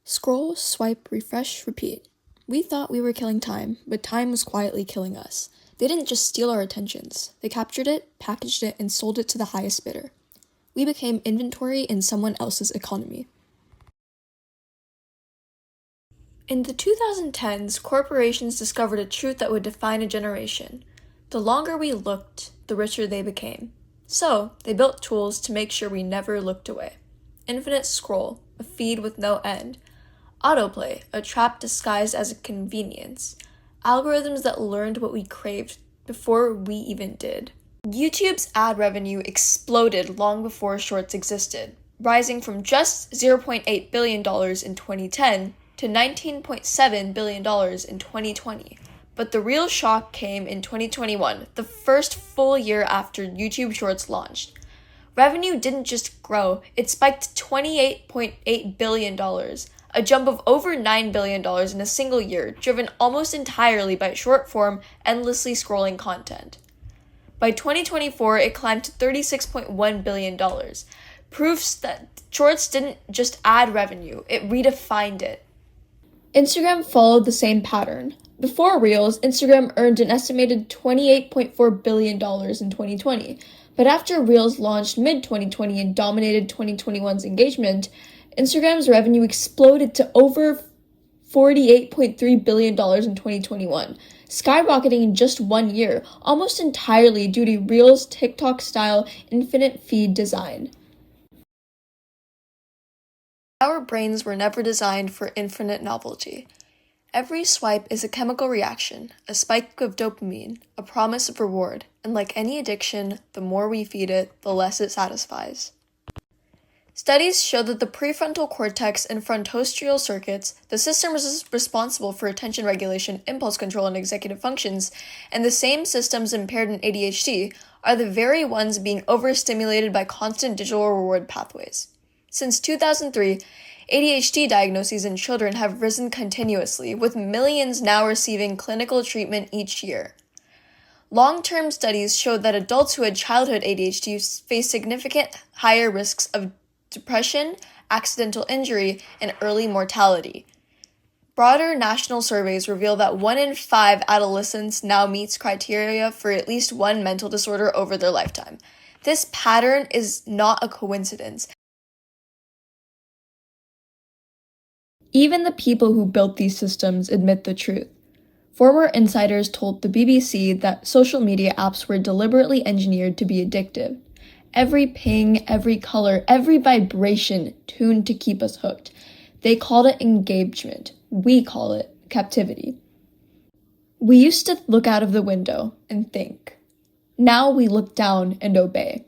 Scroll, swipe, refresh, repeat. We thought we were killing time, but time was quietly killing us. They didn't just steal our attentions. They captured it, packaged it, and sold it to the highest bidder. We became inventory in someone else's economy. In the 2010s, corporations discovered a truth that would define a generation. The longer we looked, the richer they became. So, they built tools to make sure we never looked away. Infinite scroll, a feed with no end. Autoplay, a trap disguised as a convenience. Algorithms that learned what we craved before we even did. YouTube's ad revenue exploded long before Shorts existed, rising from just $0.8 billion in 2010 to $19.7 billion in 2020. But the real shock came in 2021, the first full year after YouTube Shorts launched. Revenue didn't just grow, it spiked to $28.8 billion, a jump of over $9 billion in a single year, driven almost entirely by short-form, endlessly scrolling content. By 2024, it climbed to $36.1 billion, proofs that Shorts didn't just add revenue, it redefined it. Instagram followed the same pattern. Before Reels, Instagram earned an estimated $28.4 billion in 2020, but after Reels launched mid-2020 and dominated 2021's engagement, Instagram's revenue exploded to over $48.3 billion in 2021, skyrocketing in just 1 year, almost entirely due to Reels' TikTok-style infinite feed design. Our brains were never designed for infinite novelty. Every swipe is a chemical reaction, a spike of dopamine, a promise of reward, and like any addiction, the more we feed it, the less it satisfies. Studies show that the prefrontal cortex and frontostrial circuits, the systems responsible for attention regulation, impulse control, and executive functions, and the same systems impaired in ADHD, are the very ones being overstimulated by constant digital reward pathways. Since 2003, ADHD diagnoses in children have risen continuously, with millions now receiving clinical treatment each year. Long-term studies showed that adults who had childhood ADHD face significant higher risks of depression, accidental injury, and early mortality. Broader national surveys reveal that 1 in 5 adolescents now meets criteria for at least one mental disorder over their lifetime. This pattern is not a coincidence. Even the people who built these systems admit the truth. Former insiders told the BBC that social media apps were deliberately engineered to be addictive. Every ping, every color, every vibration tuned to keep us hooked. They called it engagement. We call it captivity. We used to look out of the window and think. Now we look down and obey.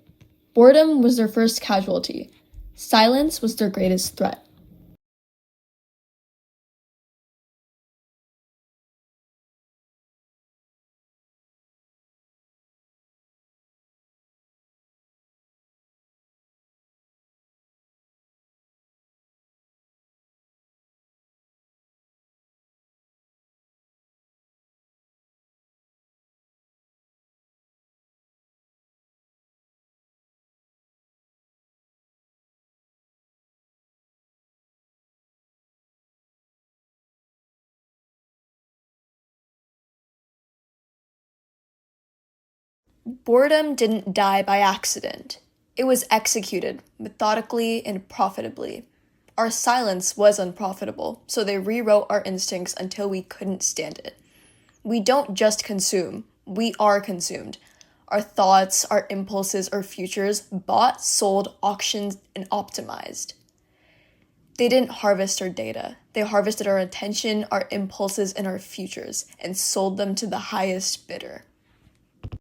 Boredom was their first casualty. Silence was their greatest threat. Boredom didn't die by accident. It was executed methodically and profitably. Our silence was unprofitable, so they rewrote our instincts until we couldn't stand it. We don't just consume, we are consumed. Our thoughts, our impulses, our futures, bought, sold, auctioned, and optimized. They didn't harvest our data. They harvested our attention, our impulses, and our futures, and sold them to the highest bidder.